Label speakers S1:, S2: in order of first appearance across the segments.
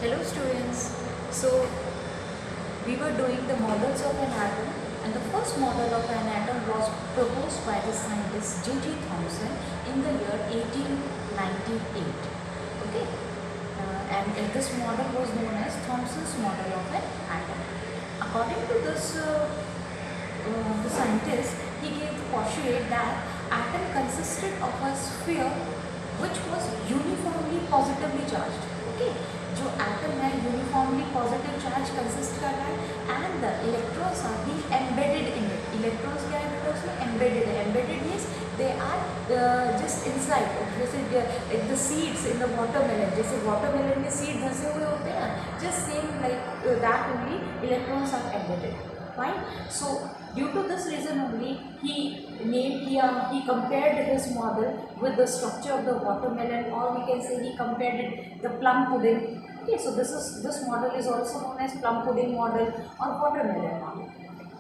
S1: Hello students. So we were doing the models of an atom, and the first model of an atom was proposed by the scientist J.J. Thomson in the year 1898. Okay, and this model was known as Thomson's model of an atom. According to the scientist, he gave the postulate that atom consisted of a sphere which was uniformly positively charged. Okay, जो atom है uniformly positive charge consist कर रहा है and the electrons are be embedded in it. Electrons क्या है बेटा उसमें embedded है. Embedded means they are just inside. जैसे the seeds in the watermelon, जैसे वाटरमेलन में सीड धंसे हुए होते हैं ना, just same like that only electrons are embedded. Fine. So due to this reason only he compared his model with the structure of the watermelon, or we can say he compared it the plum pudding. Okay, so this model is also known as plum pudding model or watermelon model.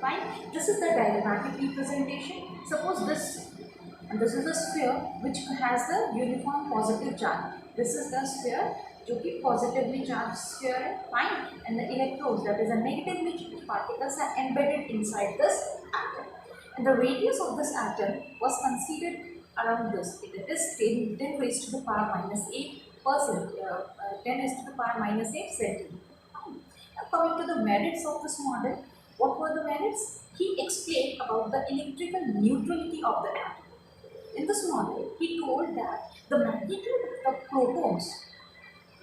S1: Fine. This is the diagrammatic representation. Suppose this is the sphere which has the uniform positive charge. This is the sphere जो कि positively charged sphere है. Fine. And the electrons, that is the negatively charged particles, are embedded inside this atom. And the radius of this atom was considered around this. It is 10 raised to the power minus 8%. 10 raised to the power minus 8 centimeter. Now coming to the merits of this model, what were the merits? He explained about the electrical neutrality of the atom. In this model, he told that the magnitude of the protons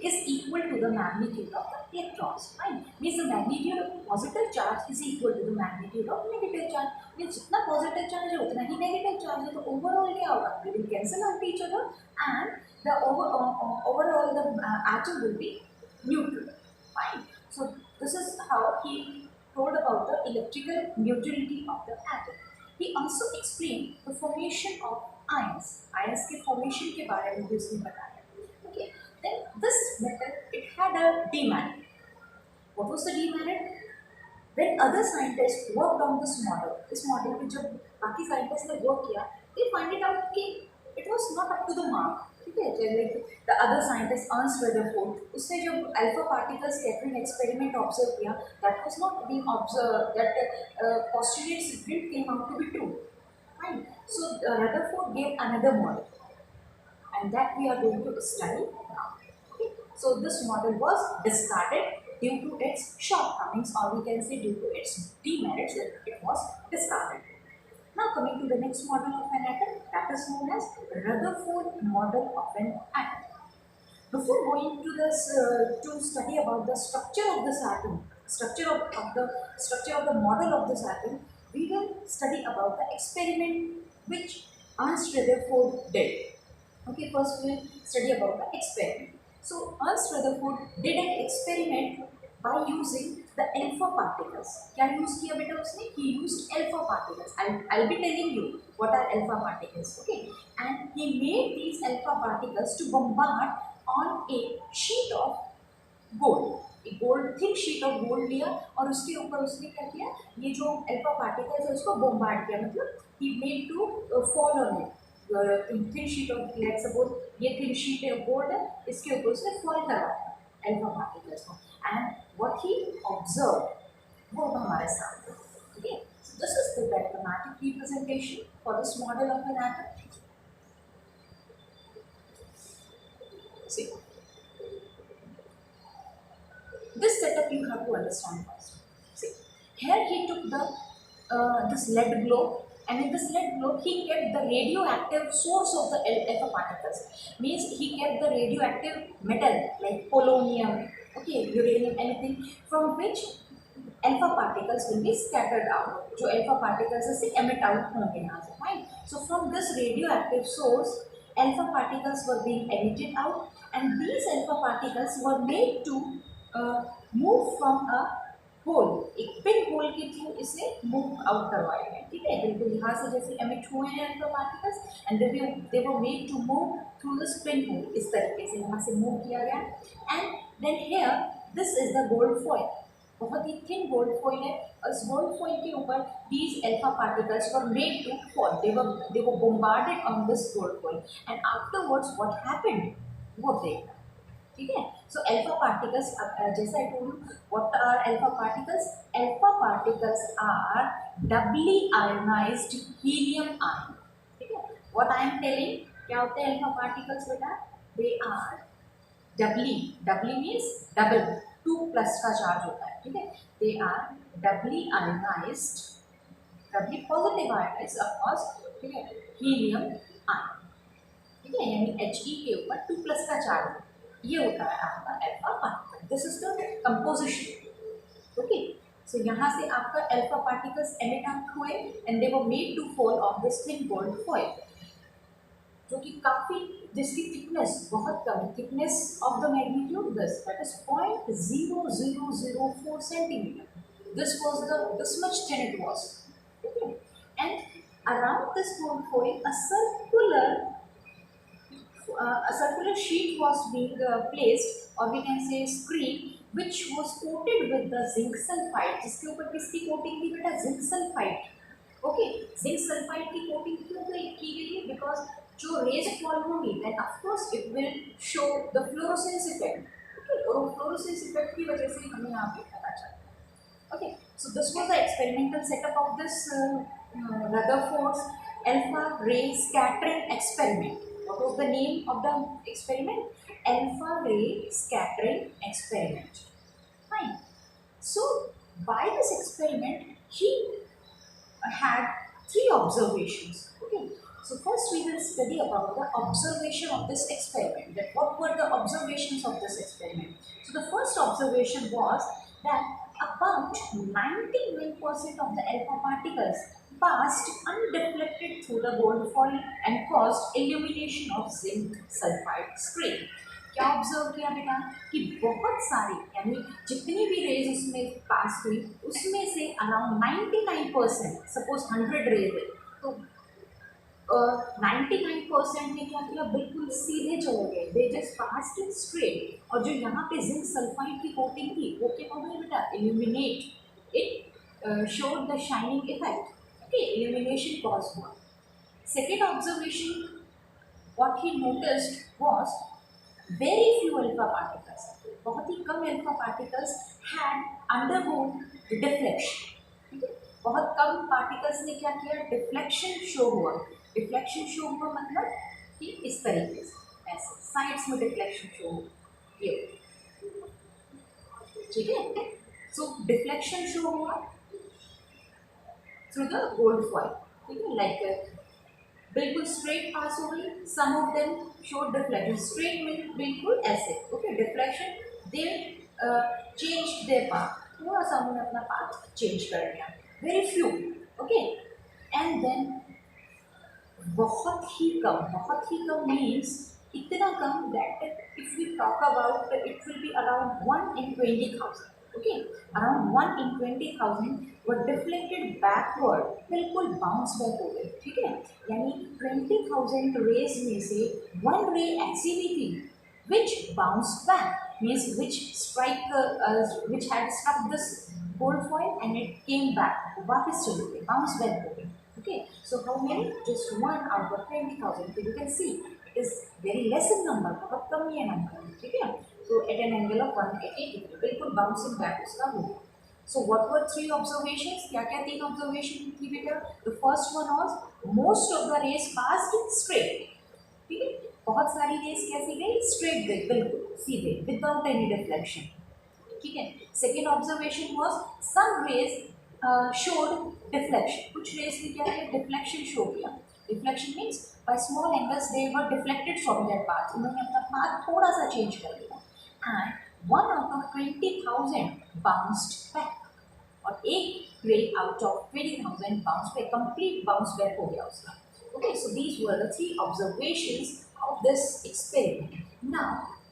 S1: is equal to the magnitude of the electrons. Right? Means the magnitude of positive charge is equal to the magnitude of negative charge. Means जितना positive charge है उतना ही negative charge है. तो overall क्या होगा? They will cancel out each other, and the overall the atom will be neutral. Fine. So this is how he told about the electrical neutrality of the atom. He also explained the formation of ions. Ions के formation के बारे में भी उसने बताया. Okay. Then this method, it had a demerit. What was the demerit? When other scientists worked on this model, इस model पे जब बाकी scientists ने work किया, they find it out कि it was not up to the mark. ठीक है, like the other scientist Ernst Rutherford, उसने जब alpha particles scattering experiment observe किया, that was not being observed. That postulates didn't came out to be true. Fine. So Rutherford gave another model, and that we are going to study now. Okay. So this model was discarded due to its shortcomings, or we can say due to its demerits, it was discarded. Now coming to the next model of an atom, that is known as Rutherford model of an atom. Before going to this to study about the structure of this atom, structure of the model of this atom, we will study about the experiment which Ernst Rutherford did. Okay, first we will study about the experiment. So Ernst Rutherford did an experiment by using the alpha particles. क्या use किया बेटा उसने? He used alpha particles. I'll be telling you what are alpha particles. Okay, and he made these alpha particles to bombard on a sheet of gold. एक gold thick sheet of gold लिया और उसके ऊपर उसने क्या किया, ये जो अल्फा पार्टिकल्स है उसको बोम्बार्ड किया. मतलब he made to fall on it. Thin sheet of, let's suppose ये थिन शीट है गोल्ड है, इसके ऊपर उसने फॉल करवाया अल्फा पार्टिकल्स को, एंड व्हाट ही ऑब्जर्व वो हमारे सामने. Okay, so this is the mathematic representation for this model of an atom. See, this setup you have to understand first. See, here he took the this lead globe, and in this lead globe he kept the radioactive source of the alpha particles. Means he kept the radioactive metal like polonium, okay, uranium, anything from which alpha particles will be scattered out. जो alpha particles से emit out होंगे यहाँ से. Fine. So from this radioactive source, alpha particles were being emitted out, and these alpha particles were made to move from a hole. एक pin hole के through इसे move out करवाए हैं. ठीक है, बिल्कुल यहाँ से जैसे एमिट हुए हैं alpha particles, and they were made to move through this pin hole. इस तरीके से यहाँ से मूव किया गया. And then here this is the gold foil. बहुत ही थिन गोल्ड फॉइल है, और इस गोल्ड फॉइल के ऊपर these alpha particles were made to fall. They were bombarded on this gold foil, and afterwards what happened वो देखना. ठीक है। सो अल्फा पार्टिकल्स, जैसा I told you, what are alpha particles? Alpha particles are doubly ionised helium ion, ठीक है। What I am telling, क्या होते हैं अल्फा पार्टिकल्स बेटा? They are doubly, doubly means double, 2+ का चार्ज होता है, ठीक है। They are doubly ionised, doubly positive ionised of course, ठीक है, हीलियम आयन, ठीक है, यानी He के ऊपर 2+ का चार्ज, ये होता है आपका alpha particle. This is the composition, okay. So यहाँ से आपका अल्फा पार्टिकल्स एमिट आउट हुए and they were made to fall on this thin gold foil, जो कि काफ़ी, जिसकी थिकनेस बहुत कम है, thickness of the magnitude this, that is 0.0004 centimetre, this was the, this much thin it was, okay. And around this gold foil a circular sheet was being placed, or we can say screen, which was coated with the zinc sulfide, जिसके ऊपर किसकी coating थी बेटा? Zinc sulphide, okay. Zinc sulphide की coating क्यों की गई है? बिकॉज जो रेज फॉल होंगी then of course it will show the fluorescence effect, okay, और फ्लोरोसेंस इफेक्ट की वजह से हमें यहाँ पे पता चलता है, okay. So this was the experimental setup of this Rutherford's alpha ray scattering experiment. What was the name of the experiment? Alpha ray scattering experiment. Fine. So by this experiment, he had 3 observations. Okay. So first we will study about the observation of this experiment. That what were the observations of this experiment? So the first observation was that about 99% of the alpha particles passed undeflected through the gold foil and caused illumination of zinc sulfide screen. क्या observe किया बेटा? कि बहुत सारी, यानी जितनी भी raise उसमें पास हुई उसमें से अराउंड 99%, सपोज 100 रेज है तो 99% ने क्या किया? बिल्कुल सीधे चले गए, दे जस्ट पास्ड स्ट्रेट। और जो यहाँ पे जिंक सल्फाइड की कोटिंग थी वो क्या हो गई बेटा? Illuminate, it showed the shining effect, okay, illumination cause हुआ। Second observation what he noticed was very few alpha particles, बहुत ही कम alpha particles had undergone deflection, ठीक है। बहुत कम पार्टिकल्स ने क्या किया? डिफ्लेक्शन शो हुआ। डिफ्लेक्शन शो हुआ मतलब कि इस तरीके से, ऐसे साइड्स में डिफ्लेक्शन शो हुआ, ये, ठीक है। सो डिफ्लेक्शन शो हुआ थ्रू द गोल्ड फॉइल, ठीक है, लाइक बिल्कुल स्ट्रेट पास हो गई, some of them showed deflection, straight में बिल्कुल ऐसे, okay, deflection, they change their path, थोड़ा सा उन्होंने अपना पाथ चेंज कर लिया, very few, okay. And then बहुत ही कम मीन्स इतना कम that if we talk about it will be around 1 in 20,000, okay, around 1 in 20,000 were deflected backward, बिल्कुल बाउंस बैक हो गए, ठीक है। यानी 20,000 रेज में से 1 रे ऐसी भी थी which bounced back, means which which had struck this gold foil and it came back, वापस चले गए, बाउंस बैक हो गए, okay. So how many? Just 1 out of 20,000. So you can see it is very less in number, बहुत कम ही है number, ठीक है। So at an angle of 180 degree, बिल्कुल bouncing back उसका हो गया। So what were 3 observations? क्या क्या 3 observation थी बेटा? The first one was most of the rays passed straight, ठीक है, बहुत सारी रेस कैसी गई? स्ट्रेट गई, बिल्कुल सीधे, विदाउट एनी डिफ्लेक्शन, ठीक है। Second observation was some rays showed deflection, कुछ रेस ने क्या किया? डिफ्लेक्शन शो किया। Deflection means by small angles they were deflected from their path, उन्होंने अपना पाथ थोड़ा सा चेंज कर दिया। And 1 out of 20,000 bounced back, और एक ray out of 20,000 bounce back, complete bounce back हो गया उसका, okay. So these were the 3 observations of this experiment. Now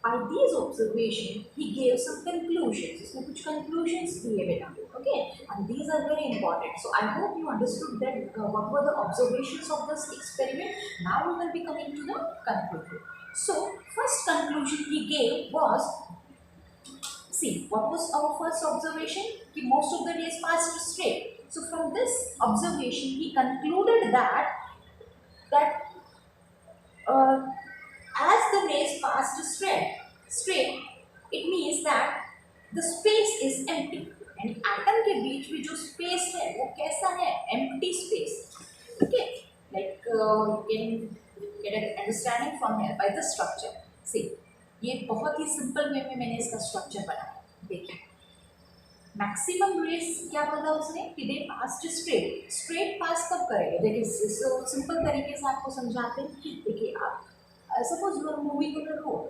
S1: by these observations he gave some conclusions, इसमें कुछ conclusions दिए बेटा, okay, and these are very important. So I hope you understood that what were the observations of this experiment. Now we will be coming to the conclusion. So first conclusion he gave was, see, what was our first observation? Ki most of the rays passed straight. So from this observation he concluded that as the rays passed straight, empty, यानी atom के बीच में जो space है वो कैसा है, empty space. Okay, like you can get an understanding from here by the structure. See, ये बहुत ही सिंपल वे में मैंने इसका स्ट्रक्चर बनाया। देखिए, मैक्सिमम रेस क्या बोला उसने कि दे पास स्ट्रेट, स्ट्रेट पास कब करेंगे, देखिए सिंपल तरीके से आपको समझाते हैं। देखिए आप suppose you are moving on the road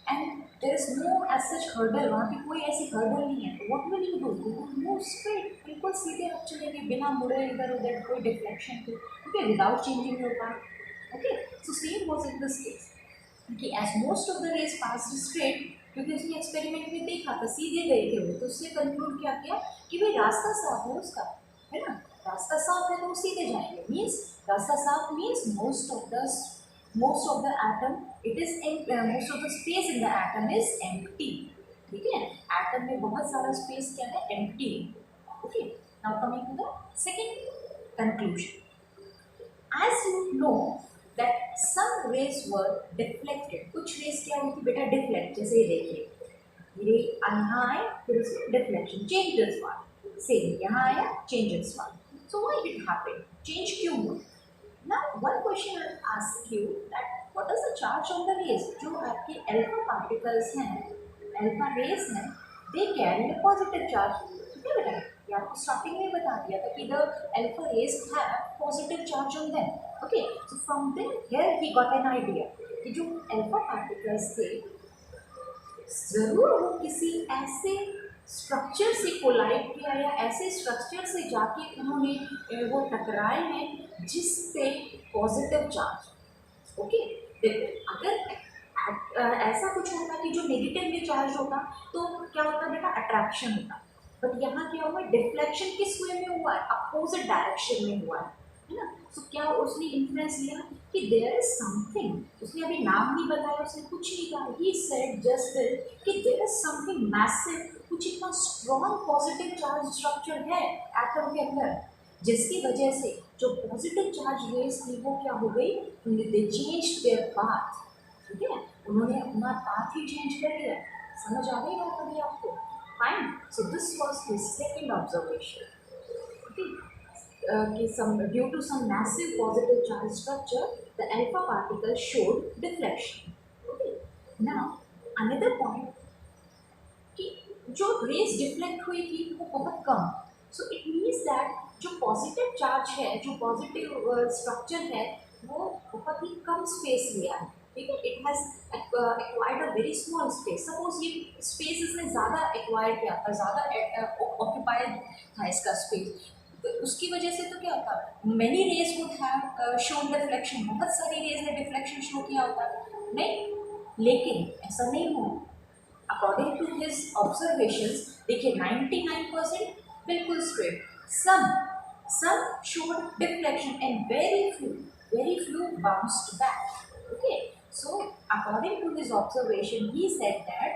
S1: and there is no as such hurdle, वहाँ पे कोई ऐसी हर्डल नहीं है, तो what will you do, you will move straight, बिल्कुल सीधे आप चलेंगे बिना मुड़े इधर उधर, कोई डिफ्लेक्शन के, okay, without changing your path. Okay, so same was in this case कि as most of the rays passed straight, क्योंकि उसने एक्सपेरिमेंट में देखा था सीधे गए थे वो, तो उसने कंक्लूड क्या किया कि भाई रास्ता साफ है उसका, है ना, रास्ता साफ है तो वो सीधे जाएंगे, मीन्स रास्ता साफ means most of the atom it is in most of the space in the atom is empty। ठीक है, एटम में बहुत सारा स्पेस क्या है, empty. Okay, now coming to the second conclusion. As you know that some rays were deflected, कुछ rays क्या हुई थी बेटा, डिफ्लेक्ट, जैसे ये देखिए ये यहाँ आए फिर उसमें deflection, change this one, same यहाँ आया change this one, so why it happened, change क्यों हुआ। Now one question I will ask you that what is the charge on the rays, जो आपके अल्फा पार्टिकल्स हैं, अल्फा रेस हैं, they carry a positive charge। ठीक है बेटा, ये आपको स्टार्टिंग में बता दिया था कि the alpha rays have positive charge on them। Okay, so from there here he got an idea कि जो अल्फा पार्टिकल्स थे जरूर वो किसी ऐसे स्ट्रक्चर से कोलाइड किया या ऐसे स्ट्रक्चर से जाके उन्होंने वो टकराए हैं जिस पे पॉजिटिव चार्ज। ओके, देखो अगर ऐसा कुछ होता कि जो नेगेटिवली चार्ज होता तो क्या होता बेटा, अट्रैक्शन होता, बट यहाँ क्या हुआ, डिफ्लेक्शन किस वे में हुआ है, अपोजिट डायरेक्शन में हुआ है ना। तो क्या उसने इन्फ्लुएंस लिया कि देयर इज समथिंग, उसने अभी नाम नहीं बताया, उसने कुछ नहीं कहा, ही सेड जस्ट कि देयर इज समथिंग मैसिव, कुछ इतना स्ट्रॉन्ग पॉजिटिव चार्ज स्ट्रक्चर है एटम के अंदर, जिसकी वजह से जो पॉजिटिव चार्ज रेस थी वो क्या हो गई, दे चेंज देयर पाथ। ठीक है, उन्होंने अपना पाथ ही चेंज कर लिया। समझ आ गई बात अभी आपको, fine. So this was his second observation कि due to some massive positive charge structure the alpha particle showed deflection। okay, now another point कि जो रेस डिफ्लेक्ट हुई थी वो बहुत कम, सो इट मीन्स दैट जो पॉजिटिव चार्ज है, जो पॉजिटिव स्ट्रक्चर है वो बहुत ही कम स्पेस लिया है। ठीक है, it has acquired a very small space. Suppose ये स्पेस इसने ज़्यादा एक्वायर किया था, ज़्यादा ऑक्यूपाइड था इसका स्पेस, तो उसकी वजह से तो क्या होता, many rays would have shown deflection, बहुत सारी रेज ने डिफ्लेक्शन शो किया होता नहीं, लेकिन ऐसा नहीं हुआ। अकॉर्डिंग टू हिज ऑब्जर्वेशंस, देखिए 99% बिल्कुल straight, some showed deflection and very few bounced back। Okay, so according to his observation he said that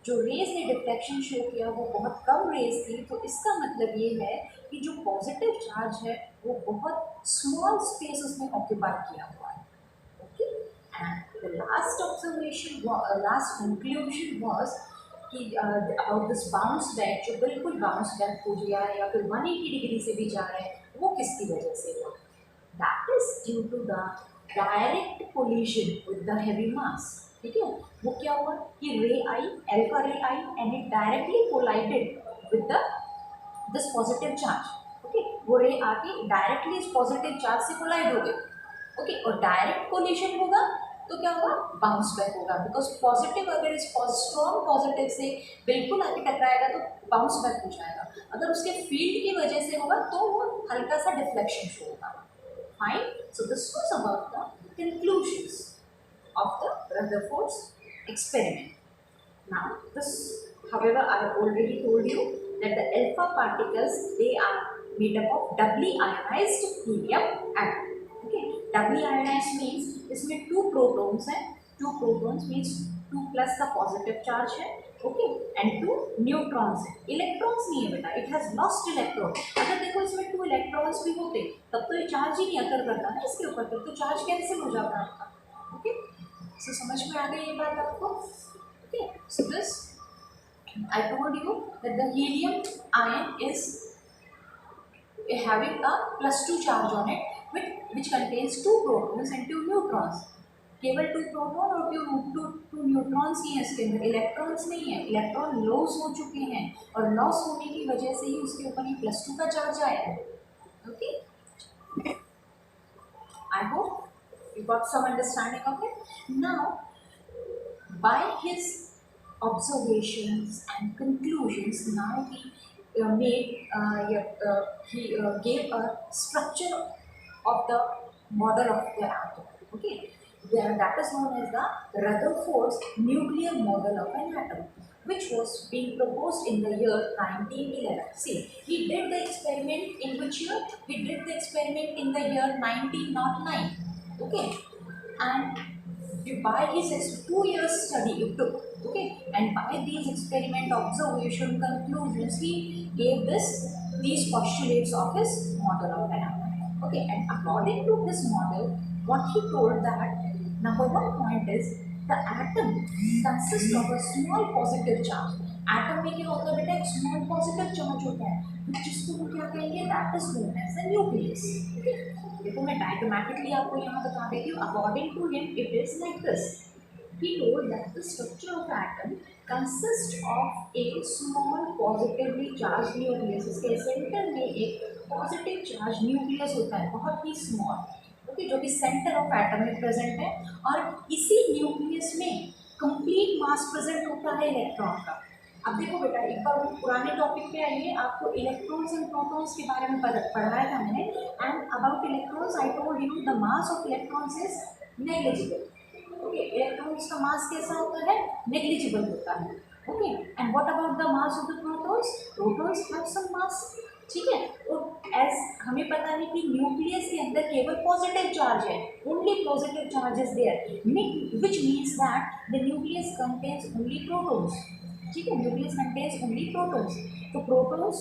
S1: जो रेज ने डिफ्लेक्शन शो किया वो बहुत कम रेज थी, तो इसका मतलब ये है कि जो पॉजिटिव चार्ज है वो बहुत स्मॉल स्पेस उसने ऑक्यूपाई किया हुआ है। Okay, and the last observation, last conclusion was कि अबाउट दिस बाउंस बैक, जो बिल्कुल बाउंस बैक हो गया है या फिर 180 डिग्री से भी जा रहा है, वो किसकी वजह से हुआ, that is due to the direct collision with the heavy mass. ठीक है, वो क्या हुआ कि रे आई, अल्फा रे आई and it directly collided with the this positive charge. Okay, वो रे आके डायरेक्टली इस पॉजिटिव चार्ज से कोलाइड हो गए। ओके, और डायरेक्ट कोलिजन होगा तो क्या होगा, बाउंस बैक होगा, बिकॉज पॉजिटिव अगर इस स्ट्रॉन्ग पॉजिटिव से बिल्कुल आके टकराएगा तो बाउंस बैक हो जाएगा, अगर उसके फील्ड की वजह से होगा तो वो हल्का सा डिफ्लेक्शन शो होगा। Fine, so this was about the conclusions of the Rutherford's experiment. Now this, however, I have already told you that the alpha particles, they are made up of doubly ionized helium atom। Okay, doubly ionized means इसमें 2 protons हैं, 2 protons means 2 plus का positive charge है, okay, and 2 neutrons है, electrons नहीं है बेटा, it has lost electron। अगर देखो इसमें 2 electrons भी होते तब तो ये चार्ज ही नहीं अकर करता ना इसके ऊपर, तब तो चार्ज कैंसिल हो जाता आपका। ओके, सो समझ में आ गई ये बात आपको। Okay, so this I told you that the helium ion is having a +2 charge on it, which contains 2 protons and 2 neutrons. केवल 2 प्रोटॉन और 2 न्यूट्रॉन्स ही हैं इसके अंदर, इलेक्ट्रॉन्स नहीं है। इलेक्ट्रॉन लॉस हो चुके हैं और लॉस होने की वजह से ही उसके ऊपर ये +2 का चार्ज आया है। Okay, I hope you got some understanding of it. Now by his observations and conclusions, now he gave a structure of the model of the atom. Okay, that is known as the Rutherford's nuclear model of an atom, which was being proposed in the year 1911. See, he did the experiment in which year? He did the experiment in the year 1909. Okay, and by his 2 years study it took, okay, and by these experiment observation conclusions he gave these postulates of his model of an atom. Okay, and according to his model, what he told that number one point is the atom consists of a small positive charge. Atom में क्या होता है बेटा? एक small positive charge होता है जिसको हम क्या कहेंगे? That is known as the nucleus. देखो मैं डायग्रामेटिकली आपको यहाँ बता देती हूँ। According to him it is like this. He told that the structure of atom consists of a small positively charged nucleus. इसके सेंटर में एक पॉजिटिव चार्ज न्यूक्लियस होता है, बहुत ही स्मॉल, ओके, जो कि सेंटर ऑफ एटम में प्रेजेंट है। और इसी न्यूक्लियस में कंप्लीट मास प्रेजेंट होता है इलेक्ट्रॉन का। अब देखो बेटा, एक बार वो पुराने टॉपिक पे आइए, आपको इलेक्ट्रॉन्स एंड प्रोटॉन्स के बारे में पढ़ाया था मैंने। And about electrons I told you the mass of electrons is negligible. Okay, electrons का मास कैसा होता है? नेग्लिजिबल होता है। Okay, and what about the mass of the protons? Protons have some mass, ठीक है। और एज हमें पता है कि न्यूक्लियस के अंदर केवल पॉजिटिव चार्ज है, only positive charge is there, which means that the nucleus contains only protons, ठीक है। न्यूक्लियस कंटेन्स ओनली प्रोटॉन्स, तो प्रोटॉन्स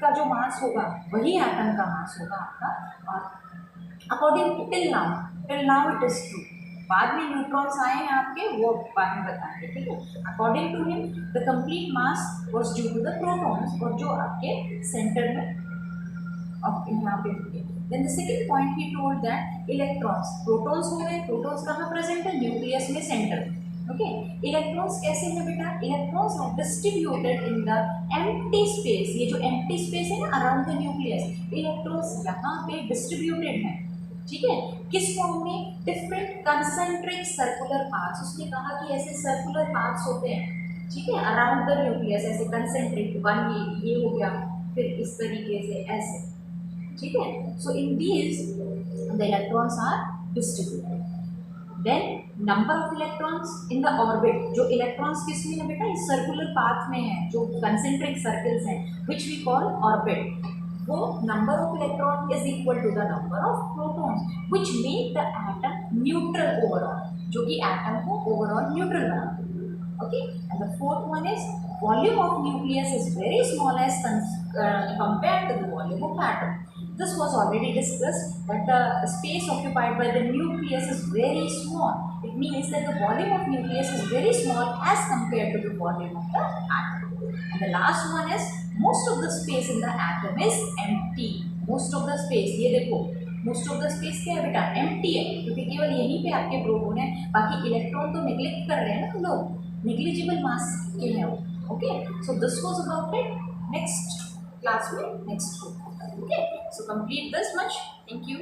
S1: का जो मास होगा वही एटम का मास होगा आपका। और according to till now it is true. बाद में न्यूट्रॉन्स आए हैं आपके, वो बाद में बताएंगे, ठीक है। According to him the complete mass was due to the protons, और जो आपके सेंटर में यहाँ पे होंगे। Then the second point he told that electrons, protons हो गए, प्रोटॉन्स कहाँ प्रेजेंट है? न्यूक्लियस में, सेंटर में। ओके, इलेक्ट्रॉन्स कैसे हैं बेटा? Electrons are distributed in the empty space. ये जो एम्प्टी स्पेस है ना अराउंड द न्यूक्लियस, इलेक्ट्रॉन्स यहाँ पे डिस्ट्रीब्यूटेड हैं, ठीक है। किस फॉर्म में? Different concentric circular paths. उसने कहा कि ऐसे सर्कुलर पाथ्स होते हैं, ठीक है, अराउंड द न्यूक्लियस, ऐसे कंसेंट्रिक, वन ये हो गया, फिर इस तरीके से ऐसे, ठीक है। So in these the electrons are distributed. Then number of electrons in the orbit. जो इलेक्ट्रॉन्स किस में है बेटा? इस सर्कुलर पाथ में है, जो कंसेंट्रिक सर्कल्स हैं, विच वी कॉल ऑर्बिट। वो number of electron is equal to the number of protons, which make the atom neutral overall, जो कि एटम को ओवरऑल न्यूट्रल बनाते हैं। Okay, and the fourth one is volume of nucleus is very small as compared to the volume of atom. This was already discussed that the space occupied by the nucleus is very small. It means that the volume of nucleus is very small as compared to the volume of the atom. And the last one is most of the space in the atom is empty. Most of the space, ये देखो, most of the space क्या है बेटा? Empty है, क्योंकि केवल यहीं पे आपके प्रोटॉन है, बाकी इलेक्ट्रॉन तो नेग्लेक्ट कर रहे हैं ना लोग, नेग्लिजिबल मास के हैं वो। Okay, so this was about it. Next class में next okay, so complete this much. Thank you.